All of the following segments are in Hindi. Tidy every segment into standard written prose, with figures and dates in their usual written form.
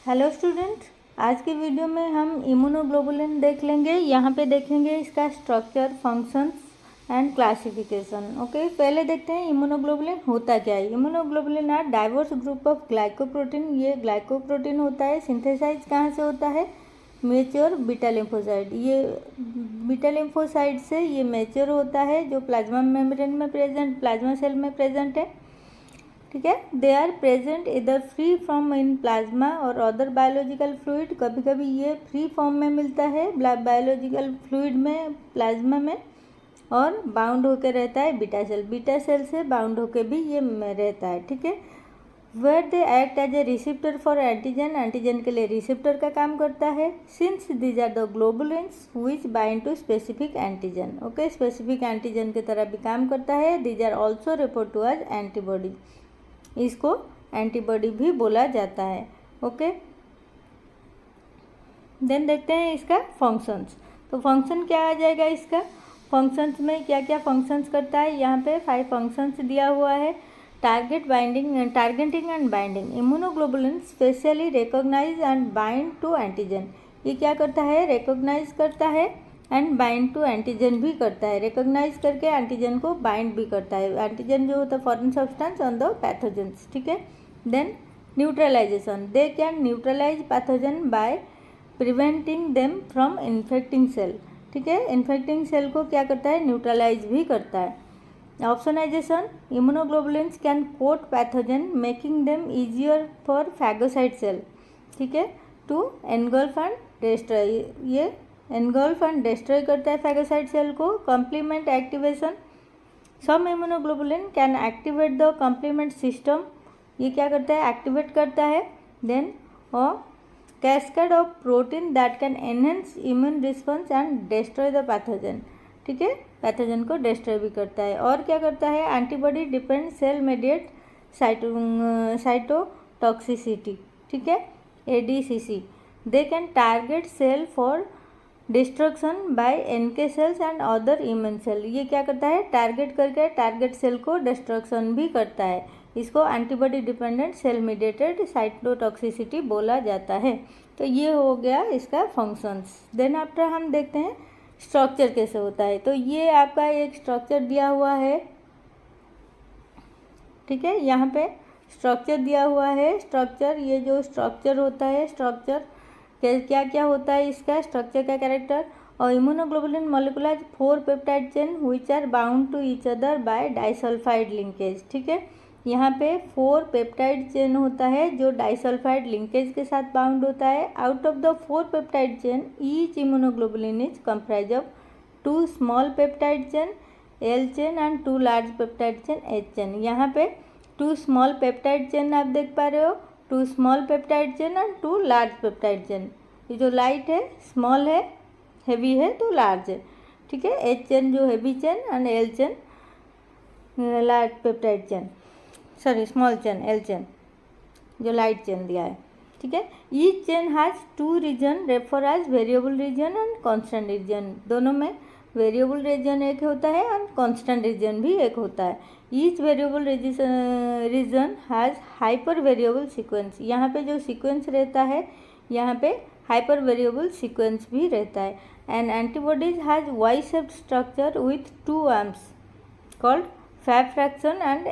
हेलो स्टूडेंट, आज की वीडियो में हम इम्यूनोग्लोबुलिन देख लेंगे। यहाँ पे देखेंगे इसका structure, functions and classification. Okay, पहले देखते हैं इम्यूनोग्लोबुलिन होता क्या है। Immunoglobulin are diverse group of glycoprotein. ये ग्लाइकोप्रोटीन होता है। सिंथेसाइज कहाँ से होता है? Mature beta lymphocyte. ये बीटा लिम्फोसाइट से ये मैच्योर होता है, जो प्लाज्मा मेम्ब्रेन में प्रेजेंट, प्लाज्मा सेल में प्रेजेंट है। ठीक है, दे आर प्रेजेंट इधर फ्री फ्रॉम इन प्लाज्मा और अदर बायोलॉजिकल फ्लूइड। कभी कभी ये फ्री फॉर्म में मिलता है बायोलॉजिकल फ्लूइड में, प्लाज्मा में, और बाउंड होकर रहता है बीटा सेल से बाउंड होकर भी ये रहता है। ठीक है, where they act as a receptor for antigen. Antigen के लिए रिसेप्टर का काम करता है। Since these are the globulins which bind to specific antigen. Okay, specific antigen की तरह भी काम करता है। These are also refer to as antibody. इसको एंटीबॉडी भी बोला जाता है। ओके, देन देखते हैं इसका फंक्शंस। तो फंक्शन क्या आ जाएगा इसका? फंक्शंस में क्या क्या फंक्शंस करता है? यहाँ पे 5 फंक्शंस दिया हुआ है। Targeting and binding. Immunoglobulin specially recognise and bind to antigen. ये क्या करता है? रिकॉग्नाइज करता है एंड बाइंड टू एंटीजन भी करता है। रिकॉग्नाइज करके एंटीजन को बाइंड भी करता है। एंटीजन जो होता है foreign substance on the pathogens. ठीक है, then neutralisation. They can neutralise pathogen by preventing them from infecting cell. ठीक है, इन्फेक्टिंग सेल को क्या करता है? न्यूट्रलाइज भी करता है। Opsonisation. Immunoglobulins can coat pathogen making them easier for phagocyte cell. ठीक है, टू एनगल्फ एंड डिस्ट्रॉय। ये एनगल्फ एंड डिस्ट्रॉय करता है फैगोसाइट सेल को। Complement activation. Some immunoglobulin can activate the complement system. ये क्या करता है? एक्टिवेट करता है। Then cascade of protein that can enhance immune response and destroy the pathogen. ठीक है, पैथोजन को डिस्ट्रॉय भी करता है। और क्या करता है? Antibody depend cell mediate cytotoxicity. ठीक है, ADCC। They can target cell for destruction by NK cells and other immune cell. ये क्या करता है? टारगेट करके टारगेट सेल को डिस्ट्रक्शन भी करता है। इसको antibody dependent cell mediated cytotoxicity बोला जाता है। तो ये हो गया इसका फंक्शंस। देन आफ्टर हम देखते हैं स्ट्रक्चर कैसे होता है। तो ये आपका एक स्ट्रक्चर दिया हुआ है। ठीक है, यहाँ पे स्ट्रक्चर दिया हुआ है। स्ट्रक्चर, ये जो स्ट्रक्चर होता है, स्ट्रक्चर क्या क्या होता है इसका स्ट्रक्चर का कैरेक्टर। और immunoglobulin molecule 4 peptide chain which are bound to each other by disulphide linkage. ठीक है, यहाँ पे 4 पेप्टाइड चेन होता है जो डाइसल्फाइड लिंकेज के साथ बाउंड होता है। Out of the 4 peptide chain each immunoglobulin is comprise of 2 small peptide chain L chain and 2 large peptide chain H chain. यहाँ पे 2 स्मॉल पेप्टाइड चेन आप देख पा रहे हो, 2 small peptide chain and 2 large peptide chain. ये जो लाइट है स्मॉल है, हेवी है तो लार्ज है। ठीक है, H चेन जो heavy chain and L chain large peptide chain, sorry small chain L chain जो लाइट चेन दिया है। ठीक है, each chain has 2 region refer as variable region and constant region. दोनों में वेरिएबल रीजन एक होता है एंड कांस्टेंट रीजन भी एक होता है। Each variable region has hyper variable sequence. यहाँ पे जो सीक्वेंस रहता है, यहाँ पे हाइपर वेरिएबल सीक्वेंस भी रहता है। And antibodies has Y shaped structure with 2 arms called Fab fraction and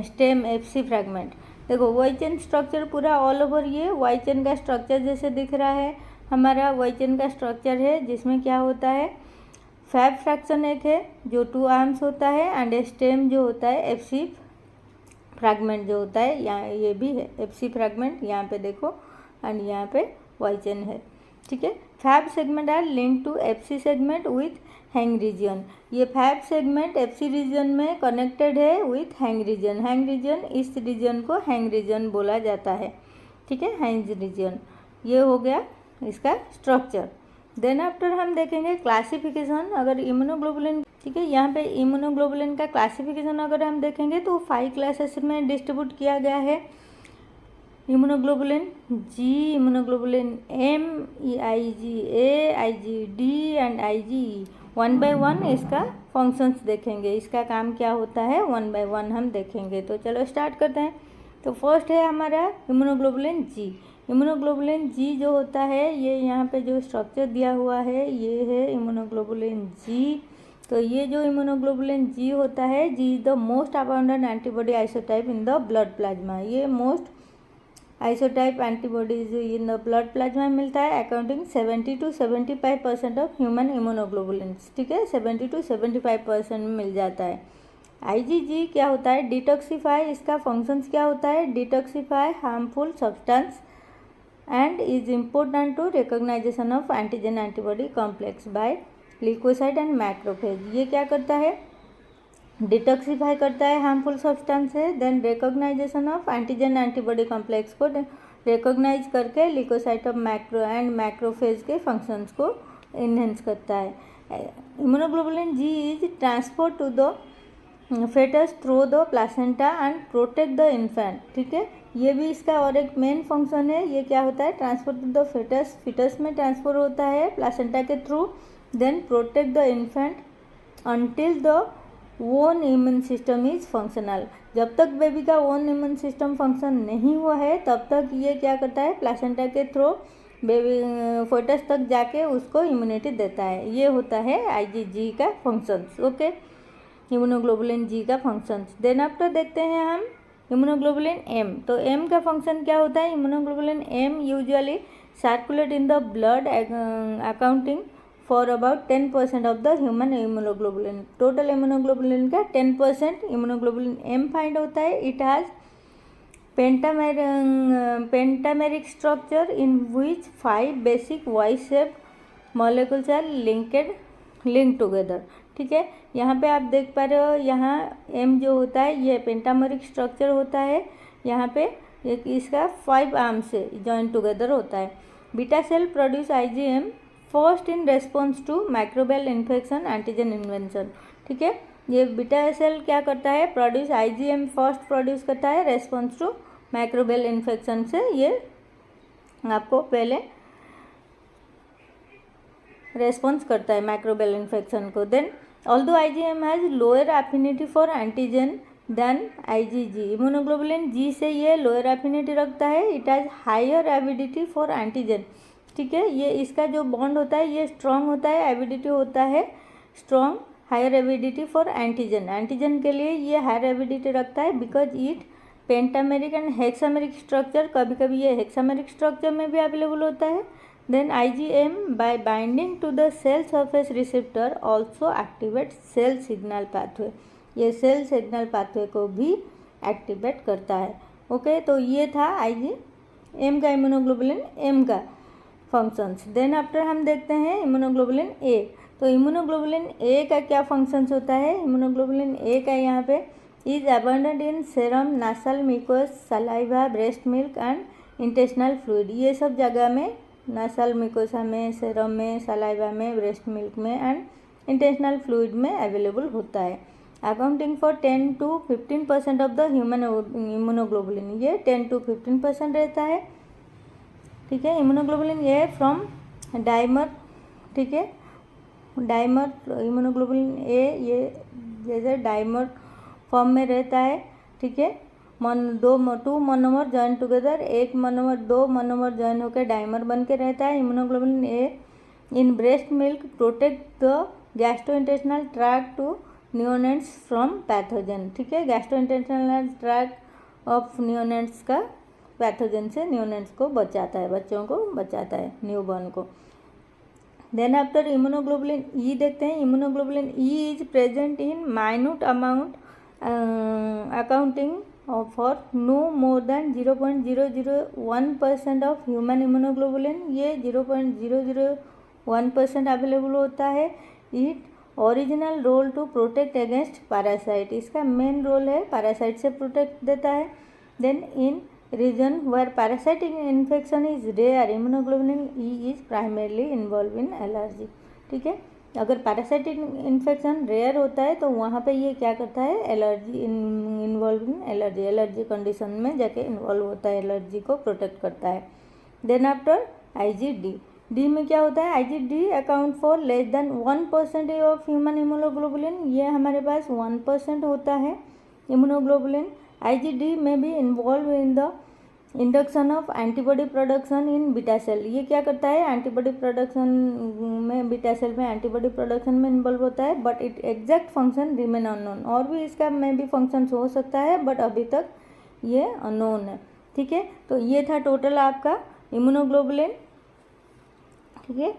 stem FC fragment. देखो वाई चेन स्ट्रक्चर पूरा ऑल ओवर ये वाई चेन का स्ट्रक्चर जैसे दिख रहा है, हमारा वाई चेन का स्ट्रक्चर है, जिसमें क्या होता है? फैब फ्रैक्शन एक है जो 2 आर्म्स होता है एंड स्टेम जो होता है FC फ्रैगमेंट जो होता है, यहाँ ये भी है FC फ्रैगमेंट, यहाँ पे देखो, एंड यहाँ पे वाई चेन है। ठीक है, Fab segment are link to FC segment with hang region. ये फैब सेगमेंट FC रीजन में कनेक्टेड है with hang region. Hang region, इस रीजन को हैंग रीजन बोला जाता है। ठीक है, हैंग रीजन। ये हो गया इसका स्ट्रक्चर। देन आफ्टर हम देखेंगे क्लासिफिकेशन। अगर इम्यूनोग्लोबुलिन, ठीक है, यहाँ पे इम्यूनोग्लोबुलिन का क्लासिफिकेशन अगर हम देखेंगे तो 5 क्लासेस में डिस्ट्रीब्यूट किया गया है। Immunoglobulin G, immunoglobulin M, IgA, IgD and IgE। 1 by 1 इसका फंक्शंस देखेंगे, इसका काम क्या होता है 1 by 1 हम देखेंगे। तो चलो स्टार्ट करते हैं। तो फर्स्ट है हमारा इम्यूनोग्लोबुलिन G। इम्यूनोग्लोबुलिन जी जो होता है, ये यहाँ पे जो स्ट्रक्चर दिया हुआ है ये है इम्यूनोग्लोबुलिन जी। तो ये जो इम्यूनोग्लोबुलिन जी होता है, G is the most abundant antibody isotype in the blood plasma. ये most isotype antibodies in the blood plasma मिलता है, accounting 70 to 75% of human immunoglobulins. ठीक है, 70 to 75% में मिल जाता है। आईजीजी क्या होता है? डिटॉक्सिफाई। इसका फंक्शंस क्या होता है? Detoxify harmful substance and is important to recognization of antigen antibody complex by leukocyte and macrophage. ये क्या करता है? डिटॉक्सिफाई करता है हार्मफुल सब्सटेंस है, then recognization of antigen antibody complex को रिकॉग्नाइज करके leukocyte of macro and macrophage के फंक्शंस को इन्हेंस करता है। Immunoglobulin G is transport to the fetus through the placenta and protect the infant. ठीक है, ये भी इसका और एक मेन फंक्शन है। ये क्या होता है? Transport to the fetus, fetus में ट्रांसफर होता है प्लासेंटा के through, then protect the infant until the own immune system is functional. जब तक बेबी का ओन इम्यून सिस्टम फंक्शन नहीं हुआ है तब तक ये क्या करता है? प्लासेंटा के थ्रू बेबी फोटस तक जाके उसको इम्यूनिटी देता है। ये होता है आईजीजी का फंक्शंस। ओके, इम्यूनोग्लोबुलिन जी का फंक्शंस। देन आफ्टर देखते हैं हम इम्यूनोग्लोबुलिन एम। तो एम का फंक्शन क्या होता है? Immunoglobulin M usually circulate in the blood accounting for about 10% of the human immunoglobulin. Total immunoglobulin का 10% इम्यूनोग्लोबुलिन एम फाइंड होता है। It has pentameric structure in which 5 basic Y shaped molecules are link together. ठीक है, यहाँ पे आप देख पा रहे हो, यहाँ एम जो होता है ये पेंटामेरिक स्ट्रक्चर होता है। यहाँ पे एक इसका 5 आर्म से जॉइन टुगेदर होता है। Beta cell produce IgM first in response to microbial infection antigen invention. ठीक है, ये बीटा सेल क्या करता है? प्रोड्यूस आईजीएम फर्स्ट प्रोड्यूस करता है रेस्पॉन्स टू माइक्रोबियल इन्फेक्शन से। ये आपको पहले रेस्पॉन्स करता है माइक्रोबियल इन्फेक्शन को। Then although IgM has lower affinity for antigen than IgG. Immunoglobulin G से ये लोअर एफिनिटी रखता है। It has higher avidity for antigen. ठीक है, ये इसका जो बॉन्ड होता है ये स्ट्रॉन्ग होता है, एविडिटी होता है strong, higher avidity for antigen. Antigen के लिए ये हायर एविडिटी रखता है because it pentameric and hexameric structure, कभी कभी ये हेक्सामेरिक स्ट्रक्चर में भी अवेलेबल होता है। Then IgM by binding to the cell surface receptor also activate cell signal pathway. ये सेल सिग्नल पाथवे को भी एक्टिवेट करता है। ओके, तो ये था आईजीएम का इम्यूनोग्लोबुलिन एम का फंक्शंस। देन आफ्टर हम देखते हैं इम्यूनोग्लोबुलिन ए। तो इम्यूनोग्लोबुलिन ए का क्या फंक्शंस होता है? इम्यूनोग्लोबुलिन ए का यहाँ पे is abundant in serum, nasal mucus, saliva, breast milk and intestinal fluid. ये सब जगह में, नासल म्यूकोसा में, सेरम में, सलाइवा में, ब्रेस्ट मिल्क में एंड इंटेस्टिनल फ्लूइड में अवेलेबल होता है। Accounting for 10 to 15% of the human immunoglobulin. ये 10 to 15% रहता है। ठीक है, इम्यूनोग्लोबुलिन ए फ्रॉम डाइमर। ठीक है, डाइमर इम्यूनोग्लोबुलिन ए ये जैसे डाइमर फॉर्म में रहता है। ठीक है, टू मोनोमर जॉइन टुगेदर, एक मोनोमर, 2 मोनोमर जॉइन होकर डाइमर बन के रहता है। Immunoglobulin A in breast milk protect the gastrointestinal tract to neonates from pathogen. ठीक है, गैस्ट्रोइंटेस्टिनल ट्रैक्ट ऑफ नियोनेट्स का पैथोजन से नियोनेट्स को बचाता है, बच्चों को बचाता है, न्यूबॉर्न को। देन आफ्टर इम्यूनोग्लोबुलिन ई देखते हैं। Immunoglobulin E is present in minute amount accounting for no more than 0.001% of human immunoglobulin. ये 0.001% अवेलेबल होता है। It original role to protect against parasite. इसका मेन रोल है पैरासाइट से प्रोटेक्ट देता है। Then in region where parasitic infection is rare, immunoglobulin E is primarily involve in allergy. ठीक है, अगर पैरासाइटिक इन्फेक्शन रेयर होता है तो वहाँ पे ये क्या करता है? Allergy involve in allergy, allergy condition में जाके इन्वॉल्व होता है, एलर्जी को प्रोटेक्ट करता है। Then after IgD. डी में क्या होता है? IgD account for less than 1% of human immunoglobulin. ये हमारे पास 1% होता है इम्यूनोग्लोबुलिन। आईजीडी में भी involve in the induction of antibody production in beta cell, ये क्या करता है, एंटीबॉडी प्रोडक्शन में, बीटा सेल में एंटीबॉडी प्रोडक्शन में इन्वॉल्व होता है, but it exact function remain unknown. और भी इसका में भी फंक्शन हो सकता है बट अभी तक ये अननोन है। ठीक है, तो ये था टोटल आपका इम्यूनोग्लोबुलिन। ठीक है,